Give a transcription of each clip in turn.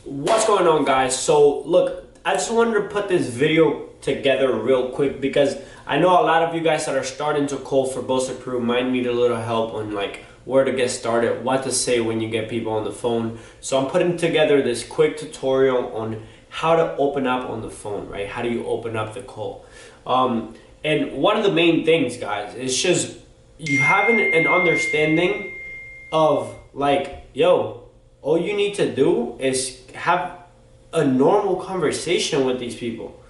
What's going on, guys? So look, I just wanted to put this video together real quick because I know a lot of you guys that are starting to call for BossupCrew might need a little help on like where to get started, what to say when you get people on the phone. So I'm putting together this quick tutorial on how to open up on the phone, right? How do you open up the call? And one of the main things, guys, is just you having an understanding of like, yo, all you need to do is have a normal conversation with these people,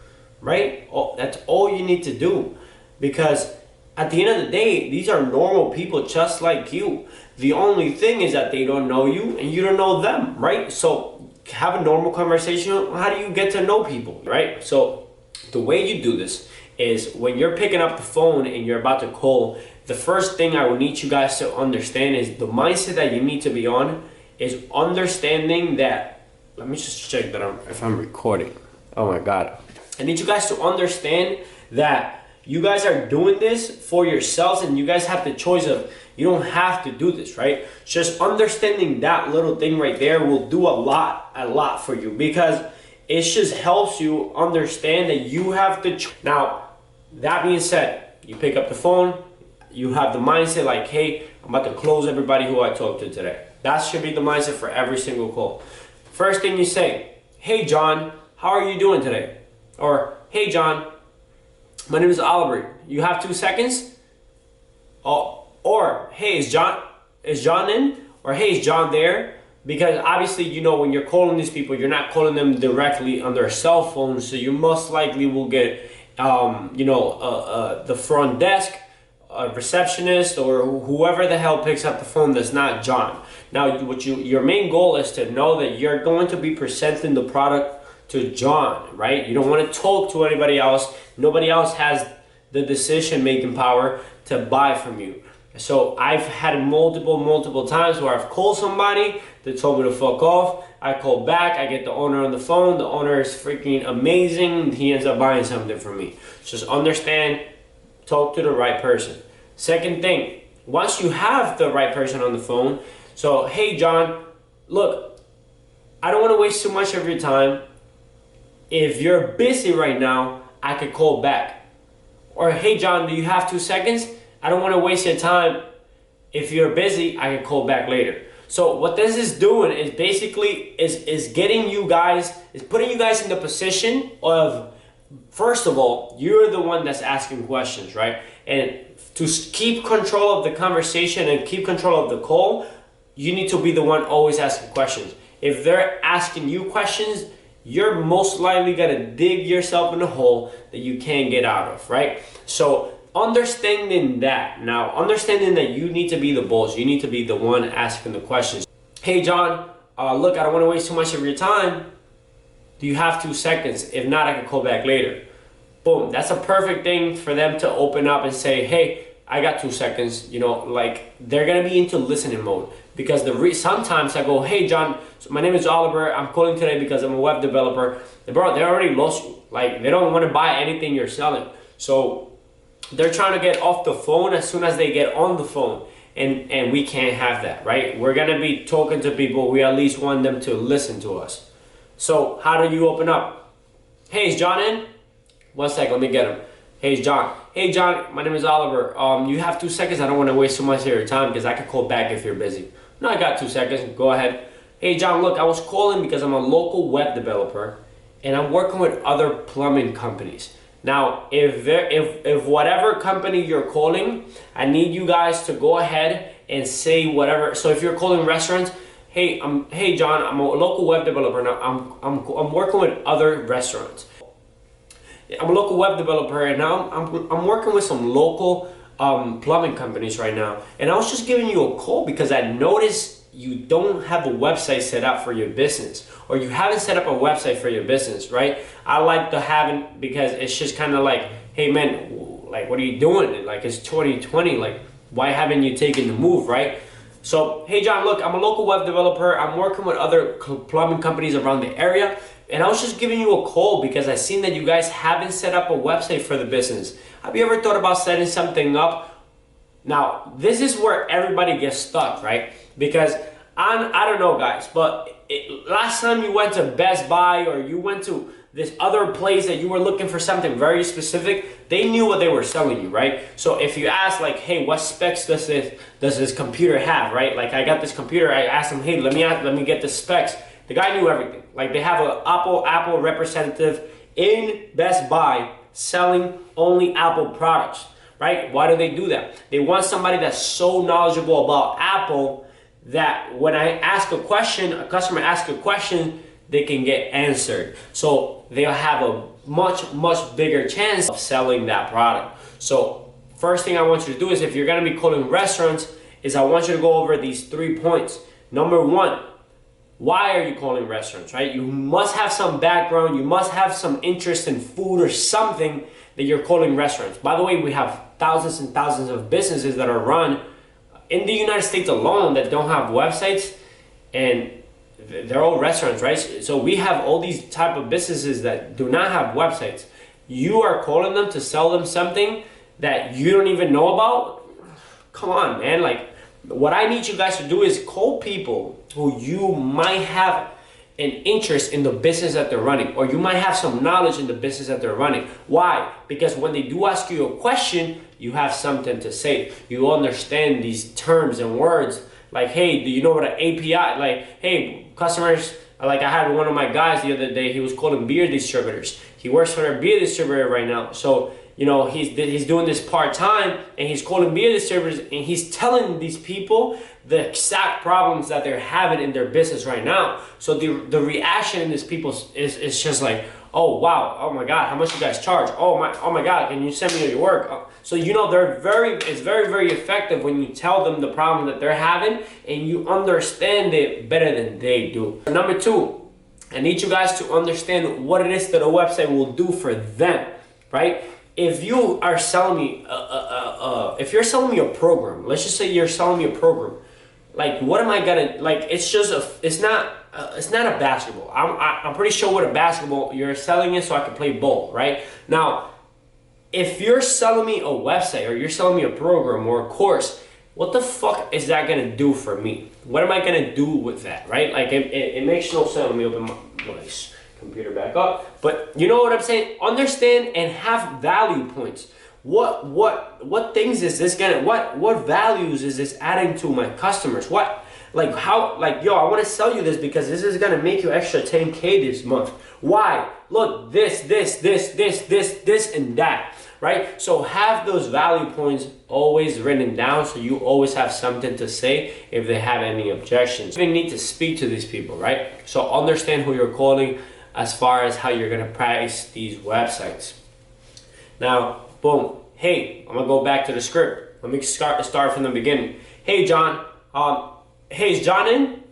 right? That's all you need to do, because at the end of the day, these are normal people just like you. The only thing is that they don't know you and you don't know them, right? So have a normal conversation. How do you get to know people, right? So the way you do this is when you're picking up the phone and you're about to call, the first thing I will need you guys to understand is the mindset that you need to be on is understanding that, let me just check that if I'm recording. Oh my God. I need you guys to understand that you guys are doing this for yourselves and you guys have the choice of, you don't have to do this, right? Just understanding that little thing right there will do a lot for you, because it just helps you understand that you have the choice. Now, that being said, you pick up the phone, you have the mindset like, hey, I'm about to close everybody who I talked to today. That should be the mindset for every single call. First thing you say, hey John, how are you doing today? Or, hey John, my name is Oliver. You have 2 seconds? Or hey, is John in? Or hey, is John there? Because obviously, you know, when you're calling these people, you're not calling them directly on their cell phone, so you most likely will get, the front desk, a receptionist, or whoever the hell picks up the phone that's not John. Now, your main goal is to know that you're going to be presenting the product to John, right? You don't want to talk to anybody else. Nobody else has the decision-making power to buy from you. So I've had multiple times where I've called somebody, they told me to fuck off. I call back, I get the owner on the phone. The owner is freaking amazing. He ends up buying something from me. Just understand, talk to the right person. Second thing, once you have the right person on the phone, so hey John, look, I don't want to waste too much of your time. If you're busy right now, I could call back. Or hey John, do you have 2 seconds? I don't want to waste your time. If you're busy, I can call back later. So what this is doing is basically is getting you guys, is putting you guys in the position of, first of all, you're the one that's asking questions, right? And to keep control of the conversation and keep control of the call, you need to be the one always asking questions. If they're asking you questions, you're most likely gonna dig yourself in a hole that you can't get out of, right? So understanding that, now understanding that you need to be the boss, you need to be the one asking the questions. Hey John, look, I don't want to waste too much of your time. Do you have 2 seconds? If not, I can call back later. Boom, that's a perfect thing for them to open up and say, hey, I got 2 seconds. You know, like they're gonna be into listening mode, because sometimes I go, hey John, so my name is Oliver, I'm calling today because I'm a web developer. And bro, they already lost you. Like they don't want to buy anything you're selling. So they're trying to get off the phone as soon as they get on the phone. And we can't have that, right? We're gonna be talking to people, we at least want them to listen to us. So how do you open up? Hey, is John in? 1 second, let me get him. Hey, it's John. Hey John, my name is Oliver. You have 2 seconds. I don't want to waste too much of your time because I could call back if you're busy. No, I got 2 seconds. Go ahead. Hey John, look, I was calling because I'm a local web developer and I'm working with other plumbing companies. Now, if whatever company you're calling, I need you guys to go ahead and say whatever. So if you're calling restaurants, hey John, I'm a local web developer. Now I'm working with other restaurants. I'm a local web developer, and now I'm working with some local plumbing companies right now. And I was just giving you a call because I noticed you don't have a website set up for your business, or you haven't set up a website for your business, right? I like to have it because it's just kind of like, hey man, like what are you doing? Like it's 2020, like why haven't you taken the move, right? So, hey John, look, I'm a local web developer. I'm working with other plumbing companies around the area. And I was just giving you a call because I seen that you guys haven't set up a website for the business. Have you ever thought about setting something up? Now, this is where everybody gets stuck, right? Because I don't know, guys, but last time you went to Best Buy or you went to this other place that you were looking for something very specific, they knew what they were selling you, right? So if you ask like, hey, what specs does this computer have, right? Like I got this computer, I asked them, hey, let me get the specs. The guy knew everything. Like they have an Apple representative in Best Buy selling only Apple products, right? Why do they do that? They want somebody that's so knowledgeable about Apple that when I ask a question, a customer asks a question, they can get answered. So they'll have a much bigger chance of selling that product. So first thing I want you to do is, if you're gonna be calling restaurants, is I want you to go over these 3 points. Number one, why are you calling restaurants, right? You must have some background, you must have some interest in food or something that you're calling restaurants. By the way, we have thousands and thousands of businesses that are run in the United States alone that don't have websites, and they're all restaurants, right? So we have all these type of businesses that do not have websites. You are calling them to sell them something that you don't even know about? Come on, man. Like, what I need you guys to do is call people who you might have an interest in the business that they're running, or you might have some knowledge in the business that they're running. Why? Because when they do ask you a question, you have something to say. You understand these terms and words. Like, hey, do you know what an API? Like, hey, customers, like I had one of my guys the other day, he was calling beer distributors. He works for a beer distributor right now. So, you know, he's doing this part-time, and he's calling beer distributors, and he's telling these people the exact problems that they're having in their business right now. So the reaction in these people is just like, oh wow, oh my God, how much you guys charge? Oh my God, can you send me your work? So you know, it's very effective when you tell them the problem that they're having and you understand it better than they do. Number two, I need you guys to understand what it is that a website will do for them, right? If you are selling me, if you're selling me a program, let's just say you're selling me a program, like what am I gonna, like it's not a basketball. I'm pretty sure with a basketball, you're selling it so I can play ball, right? Now, if you're selling me a website or you're selling me a program or a course, what the fuck is that gonna do for me? What am I gonna do with that, right? Like it makes no sense. Let me open my computer back up. But you know what I'm saying? Understand and have value points. What things is this gonna, what values is this adding to my customers? What, like how, like, yo, I want to sell you this because this is gonna make you extra 10K this month. Why? Look, this, and that, right? So have those value points always written down so you always have something to say if they have any objections. You need to speak to these people, right? So understand who you're calling as far as how you're gonna price these websites. Now, boom. Hey, I'm gonna go back to the script. Let me start from the beginning. Hey, John. Hey, is John in?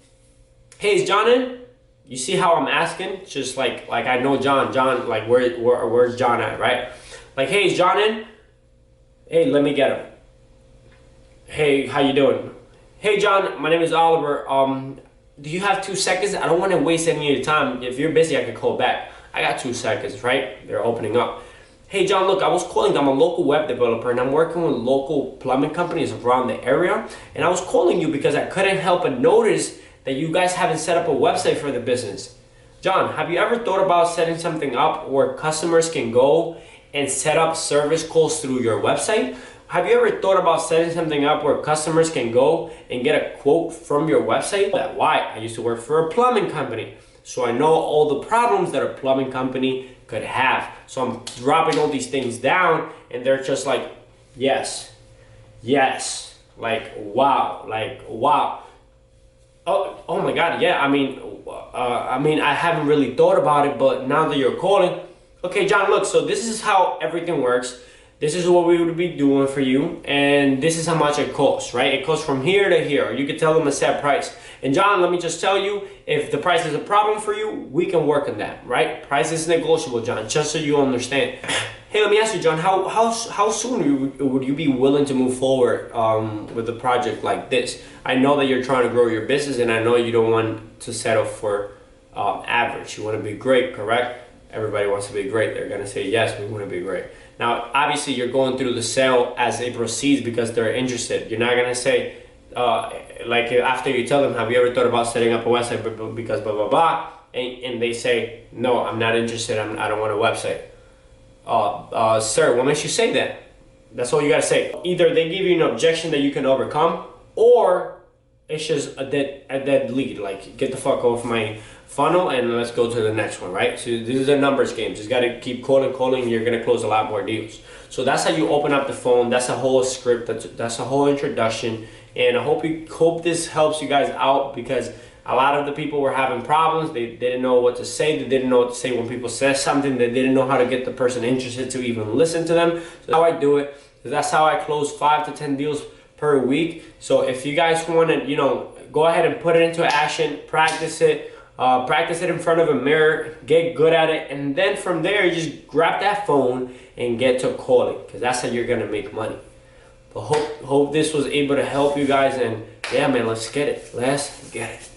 Hey, is John in? You see how I'm asking? Just like I know John. John, like where's John at, right? Like, hey, is John in? Hey, let me get him. Hey, how you doing? Hey, John. My name is Oliver. Do you have 2 seconds? I don't want to waste any of your time. If you're busy, I can call back. I got 2 seconds, right? They're opening up. Hey John, look, I was calling, I'm a local web developer and I'm working with local plumbing companies around the area. And I was calling you because I couldn't help but notice that you guys haven't set up a website for the business. John, have you ever thought about setting something up where customers can go and set up service calls through your website? Have you ever thought about setting something up where customers can go and get a quote from your website? Why? I used to work for a plumbing company, so I know all the problems that a plumbing company could have. So I'm dropping all these things down and they're just like, yes, like wow. Oh my God, yeah, I mean I haven't really thought about it, but now that you're calling, okay John, look, so this is how everything works. This is what we would be doing for you, and this is how much it costs, right? It costs from here to here. You could tell them a set price. And John, let me just tell you, if the price is a problem for you, we can work on that, right? Price is negotiable, John, just so you understand. Hey, let me ask you, John, how soon would you be willing to move forward with a project like this? I know that you're trying to grow your business, and I know you don't want to settle for average. You want to be great, correct? Everybody wants to be great. They're going to say, yes, we want to be great. Now, obviously, you're going through the sale as it proceeds because they're interested. You're not going to say, like after you tell them, have you ever thought about setting up a website because blah blah blah, and they say no, I'm not interested, I don't want a website. Sir, what makes you say that? That's all you gotta say. Either they give you an objection that you can overcome, or it's just a dead lead. Like, get the fuck off my funnel and let's go to the next one, right? So this is a numbers game. Just gotta keep calling. You're gonna close a lot more deals. So that's how you open up the phone. That's a whole script. That's a whole introduction. And I hope this helps you guys out, because a lot of the people were having problems. They didn't know what to say. They didn't know what to say when people say something. They didn't know how to get the person interested to even listen to them. So that's how I do it. That's how I close 5 to 10 deals per week. So if you guys want to, you know, go ahead and put it into action, practice it in front of a mirror, get good at it, and then from there, you just grab that phone and get to calling, because that's how you're gonna make money. But hope this was able to help you guys, and yeah, man, let's get it. Let's get it.